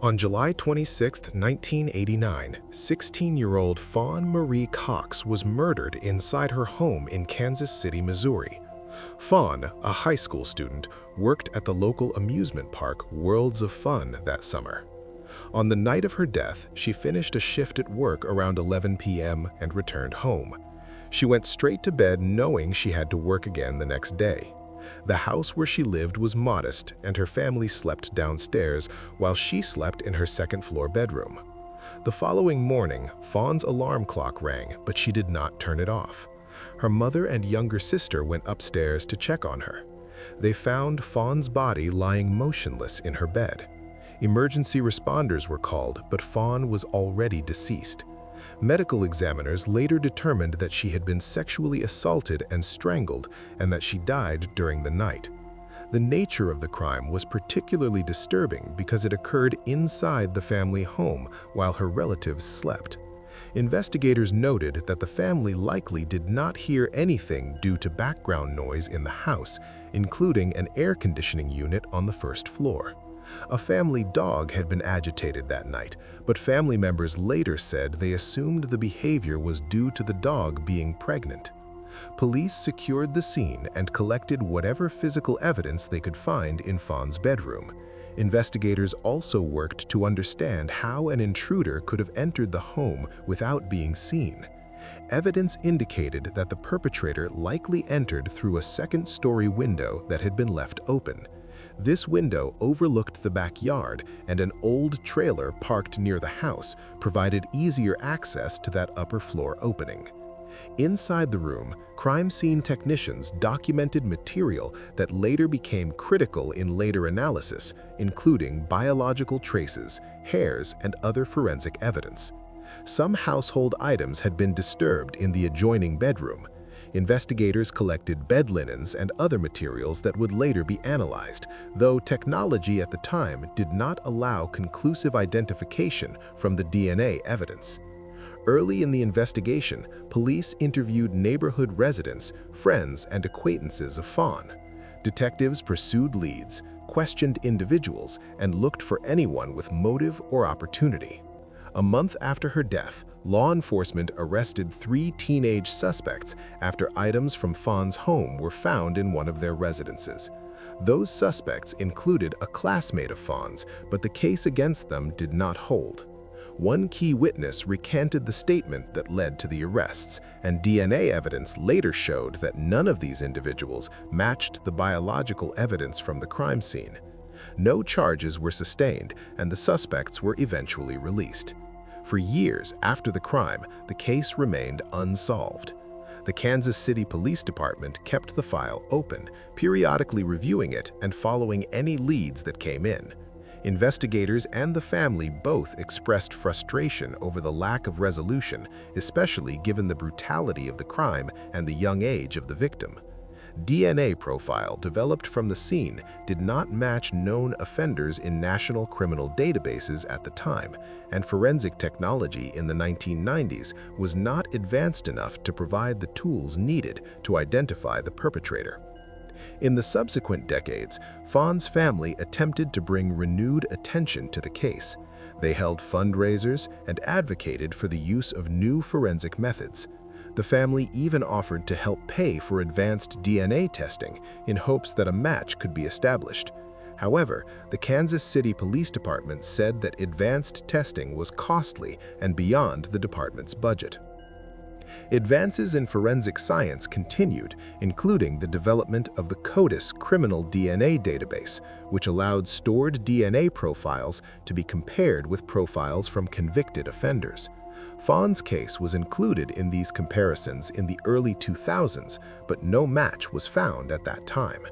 On July 26, 1989, 16-year-old Fawn Marie Cox was murdered inside her home in Kansas City, Missouri. Fawn, a high school student, worked at the local amusement park Worlds of Fun that summer. On the night of her death, she finished a shift at work around 11 p.m. and returned home. She went straight to bed knowing she had to work again the next day. The house where she lived was modest, and her family slept downstairs while she slept in her second-floor bedroom. The following morning, Fawn's alarm clock rang, but she did not turn it off. Her mother and younger sister went upstairs to check on her. They found Fawn's body lying motionless in her bed. Emergency responders were called, but Fawn was already deceased. Medical examiners later determined that she had been sexually assaulted and strangled, and that she died during the night. The nature of the crime was particularly disturbing because it occurred inside the family home while her relatives slept. Investigators noted that the family likely did not hear anything due to background noise in the house, including an air conditioning unit on the first floor. A family dog had been agitated that night, but family members later said they assumed the behavior was due to the dog being pregnant. Police secured the scene and collected whatever physical evidence they could find in Fawn's bedroom. Investigators also worked to understand how an intruder could have entered the home without being seen. Evidence indicated that the perpetrator likely entered through a second-story window that had been left open. This window overlooked the backyard, and an old trailer parked near the house provided easier access to that upper floor opening. Inside the room, crime scene technicians documented material that later became critical in later analysis, including biological traces, hairs, and other forensic evidence. Some household items had been disturbed in the adjoining bedroom. Investigators collected bed linens and other materials that would later be analyzed, though technology at the time did not allow conclusive identification from the DNA evidence. Early in the investigation, police interviewed neighborhood residents, friends, and acquaintances of Fawn. Detectives pursued leads, questioned individuals, and looked for anyone with motive or opportunity. A month after her death, law enforcement arrested 3 teenage suspects after items from Fawn's home were found in one of their residences. Those suspects included a classmate of Fawn's, but the case against them did not hold. One key witness recanted the statement that led to the arrests, and DNA evidence later showed that none of these individuals matched the biological evidence from the crime scene. No charges were sustained, and the suspects were eventually released. For years after the crime, the case remained unsolved. The Kansas City Police Department kept the file open, periodically reviewing it and following any leads that came in. Investigators and the family both expressed frustration over the lack of resolution, especially given the brutality of the crime and the young age of the victim. DNA profile developed from the scene did not match known offenders in national criminal databases at the time, and forensic technology in the 1990s was not advanced enough to provide the tools needed to identify the perpetrator. In the subsequent decades, Fawn's family attempted to bring renewed attention to the case. They held fundraisers and advocated for the use of new forensic methods. The family even offered to help pay for advanced DNA testing in hopes that a match could be established. However, the Kansas City Police Department said that advanced testing was costly and beyond the department's budget. Advances in forensic science continued, including the development of the CODIS criminal DNA database, which allowed stored DNA profiles to be compared with profiles from convicted offenders. Fawn's case was included in these comparisons in the early 2000s, but no match was found at that time.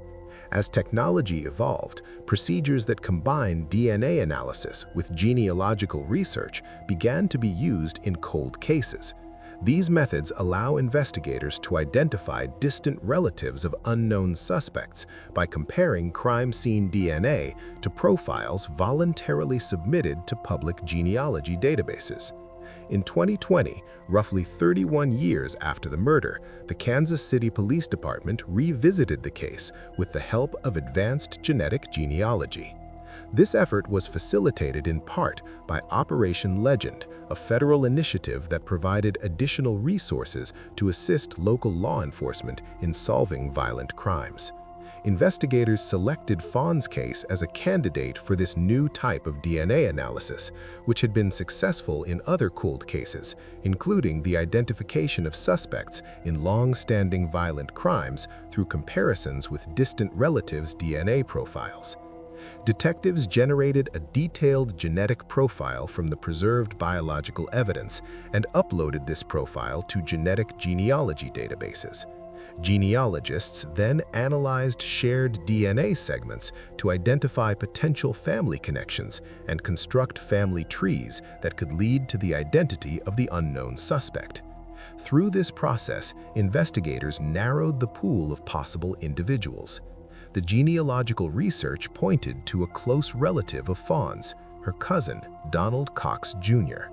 As technology evolved, procedures that combine DNA analysis with genealogical research began to be used in cold cases. These methods allow investigators to identify distant relatives of unknown suspects by comparing crime scene DNA to profiles voluntarily submitted to public genealogy databases. In 2020, roughly 31 years after the murder, the Kansas City Police Department revisited the case with the help of advanced genetic genealogy. This effort was facilitated in part by Operation Legend, a federal initiative that provided additional resources to assist local law enforcement in solving violent crimes. Investigators selected Fawn's case as a candidate for this new type of DNA analysis, which had been successful in other cold cases, including the identification of suspects in long-standing violent crimes through comparisons with distant relatives' DNA profiles. Detectives generated a detailed genetic profile from the preserved biological evidence and uploaded this profile to genetic genealogy databases. Genealogists then analyzed shared DNA segments to identify potential family connections and construct family trees that could lead to the identity of the unknown suspect. Through this process, investigators narrowed the pool of possible individuals. The genealogical research pointed to a close relative of Fawn's, her cousin, Donald Cox Jr.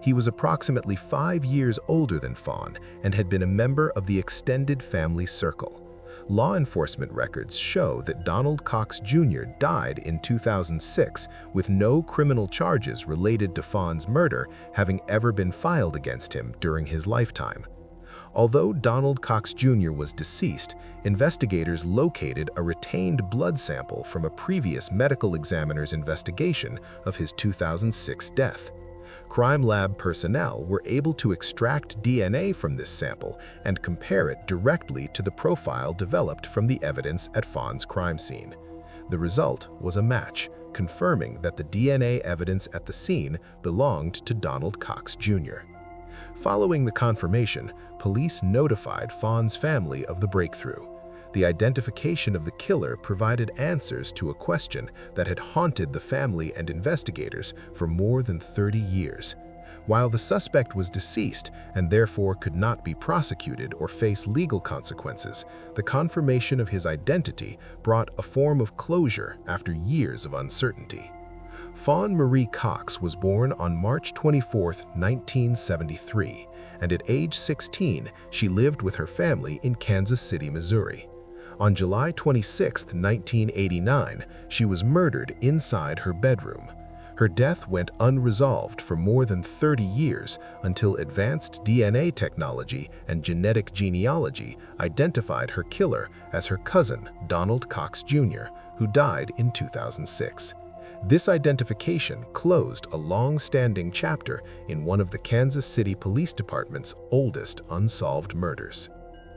He was approximately 5 years older than Fawn and had been a member of the extended family circle. Law enforcement records show that Donald Cox Jr. died in 2006 with no criminal charges related to Fawn's murder having ever been filed against him during his lifetime. Although Donald Cox Jr. was deceased, investigators located a retained blood sample from a previous medical examiner's investigation of his 2006 death. Crime lab personnel were able to extract DNA from this sample and compare it directly to the profile developed from the evidence at Fawn's crime scene. The result was a match, confirming that the DNA evidence at the scene belonged to Donald Cox Jr. Following the confirmation, police notified Fawn's family of the breakthrough. The identification of the killer provided answers to a question that had haunted the family and investigators for more than 30 years. While the suspect was deceased and therefore could not be prosecuted or face legal consequences, the confirmation of his identity brought a form of closure after years of uncertainty. Fawn Marie Cox was born on March 24, 1973, and at age 16, she lived with her family in Kansas City, Missouri. On July 26, 1989, she was murdered inside her bedroom. Her death went unresolved for more than 30 years until advanced DNA technology and genetic genealogy identified her killer as her cousin, Donald Cox Jr., who died in 2006. This identification closed a long-standing chapter in one of the Kansas City Police Department's oldest unsolved murders.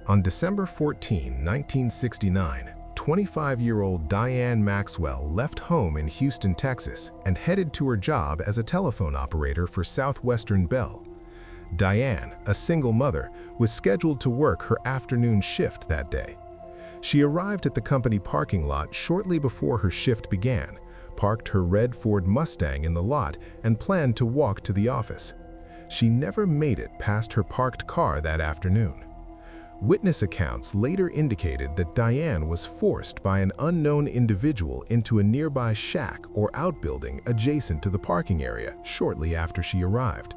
On December 14, 1969, 25-year-old Diane Maxwell left home in Houston, Texas, and headed to her job as a telephone operator for Southwestern Bell. Diane, a single mother, was scheduled to work her afternoon shift that day. She arrived at the company parking lot shortly before her shift began, parked her red Ford Mustang in the lot, and planned to walk to the office. She never made it past her parked car that afternoon. Witness accounts later indicated that Diane was forced by an unknown individual into a nearby shack or outbuilding adjacent to the parking area shortly after she arrived.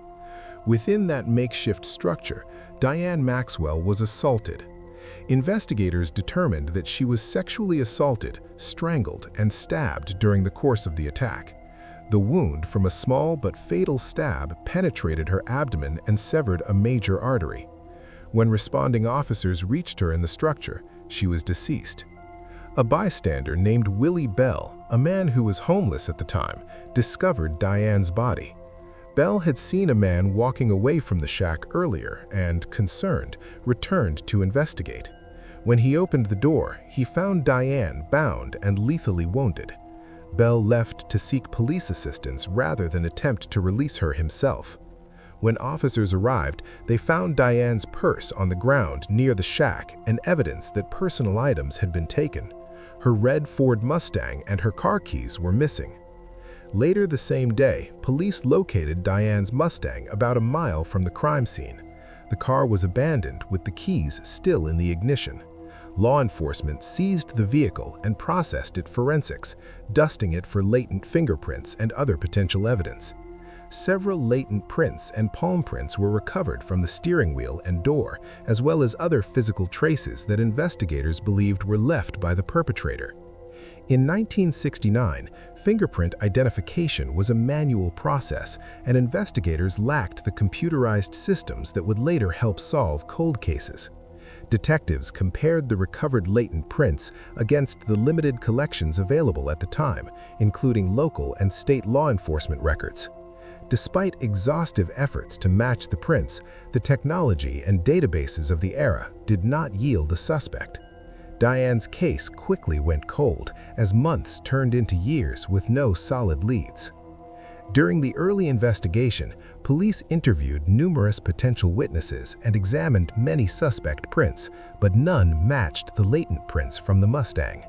Within that makeshift structure, Diane Maxwell was assaulted. Investigators determined that she was sexually assaulted, strangled, and stabbed during the course of the attack. The wound from a small but fatal stab penetrated her abdomen and severed a major artery. When responding officers reached her in the structure, she was deceased. A bystander named Willie Bell, a man who was homeless at the time, discovered Diane's body. Bell had seen a man walking away from the shack earlier and, concerned, returned to investigate. When he opened the door, he found Diane bound and lethally wounded. Bell left to seek police assistance rather than attempt to release her himself. When officers arrived, they found Diane's purse on the ground near the shack and evidence that personal items had been taken. Her red Ford Mustang and her car keys were missing. Later the same day, police located Diane's Mustang about a mile from the crime scene. The car was abandoned with the keys still in the ignition. Law enforcement seized the vehicle and processed it forensics, dusting it for latent fingerprints and other potential evidence. Several latent prints and palm prints were recovered from the steering wheel and door, as well as other physical traces that investigators believed were left by the perpetrator. In 1969, fingerprint identification was a manual process, and investigators lacked the computerized systems that would later help solve cold cases. Detectives compared the recovered latent prints against the limited collections available at the time, including local and state law enforcement records. Despite exhaustive efforts to match the prints, the technology and databases of the era did not yield a suspect. Diane's case quickly went cold as months turned into years with no solid leads. During the early investigation, police interviewed numerous potential witnesses and examined many suspect prints, but none matched the latent prints from the Mustang.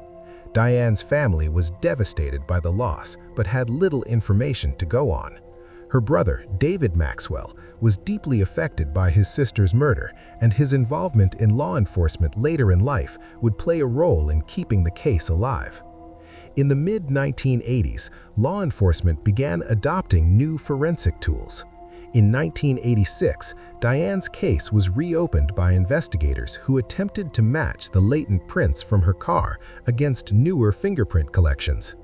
Diane's family was devastated by the loss, but had little information to go on. Her brother, David Maxwell, was deeply affected by his sister's murder, and his involvement in law enforcement later in life would play a role in keeping the case alive. In the mid-1980s, law enforcement began adopting new forensic tools. In 1986, Diane's case was reopened by investigators who attempted to match the latent prints from her car against newer fingerprint collections.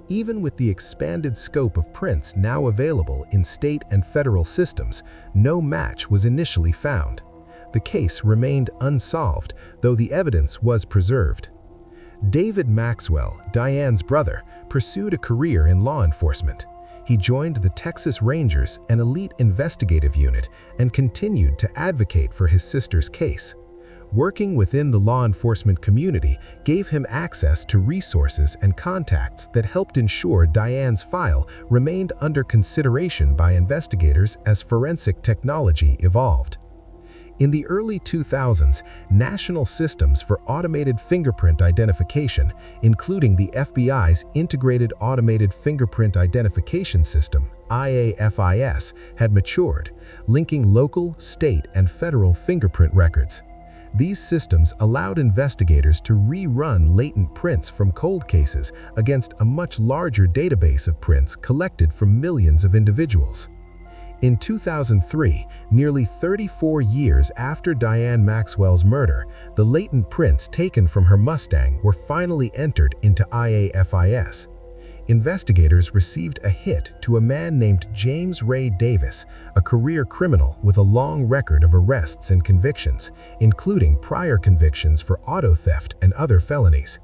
Even with the expanded scope of prints now available in state and federal systems, no match was initially found. The case remained unsolved, though the evidence was preserved. David Maxwell, Diane's brother, pursued a career in law enforcement. He joined the Texas Rangers, an elite investigative unit, and continued to advocate for his sister's case. Working within the law enforcement community gave him access to resources and contacts that helped ensure Diane's file remained under consideration by investigators as forensic technology evolved. In the early 2000s, national systems for automated fingerprint identification, including the FBI's Integrated Automated Fingerprint Identification System, IAFIS, had matured, linking local, state, and federal fingerprint records. These systems allowed investigators to rerun latent prints from cold cases against a much larger database of prints collected from millions of individuals. In 2003, nearly 34 years after Diane Maxwell's murder, the latent prints taken from her Mustang were finally entered into IAFIS. Investigators received a hit to a man named James Ray Davis, a career criminal with a long record of arrests and convictions, including prior convictions for auto theft and other felonies.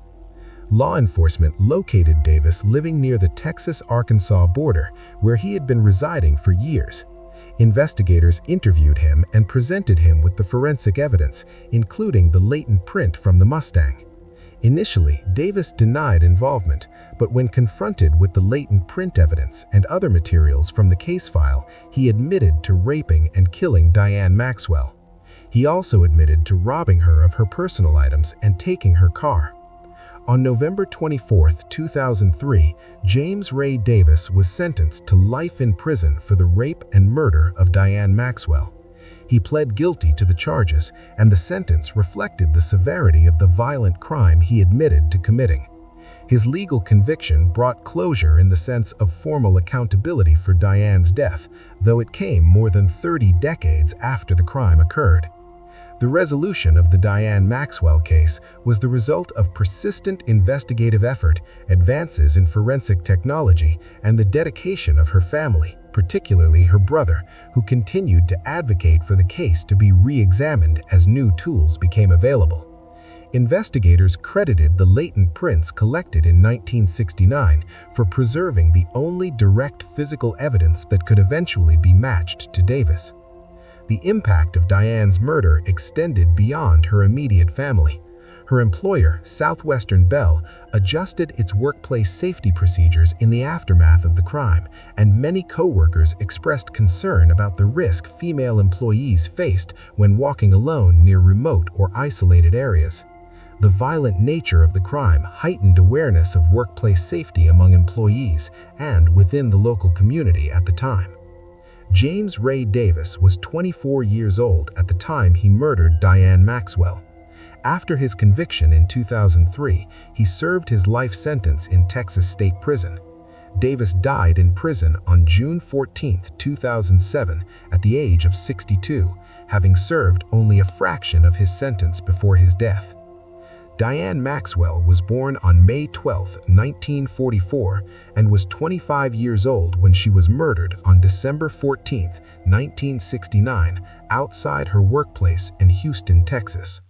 Law enforcement located Davis living near the Texas-Arkansas border, where he had been residing for years. Investigators interviewed him and presented him with the forensic evidence, including the latent print from the Mustang. Initially, Davis denied involvement, but when confronted with the latent print evidence and other materials from the case file, he admitted to raping and killing Diane Maxwell. He also admitted to robbing her of her personal items and taking her car. On November 24, 2003, James Ray Davis was sentenced to life in prison for the rape and murder of Diane Maxwell. He pled guilty to the charges, and the sentence reflected the severity of the violent crime he admitted to committing. His legal conviction brought closure in the sense of formal accountability for Diane's death, though it came more than 30 decades after the crime occurred. The resolution of the Diane Maxwell case was the result of persistent investigative effort, advances in forensic technology, and the dedication of her family, particularly her brother, who continued to advocate for the case to be re-examined as new tools became available. Investigators credited the latent prints collected in 1969 for preserving the only direct physical evidence that could eventually be matched to Davis. The impact of Diane's murder extended beyond her immediate family. Her employer, Southwestern Bell, adjusted its workplace safety procedures in the aftermath of the crime, and many co-workers expressed concern about the risk female employees faced when walking alone near remote or isolated areas. The violent nature of the crime heightened awareness of workplace safety among employees and within the local community at the time. James Ray Davis was 24 years old at the time he murdered Diane Maxwell. After his conviction in 2003, he served his life sentence in Texas State Prison. Davis died in prison on June 14, 2007, at the age of 62, having served only a fraction of his sentence before his death. Diane Maxwell was born on May 12, 1944, and was 25 years old when she was murdered on December 14, 1969, outside her workplace in Houston, Texas.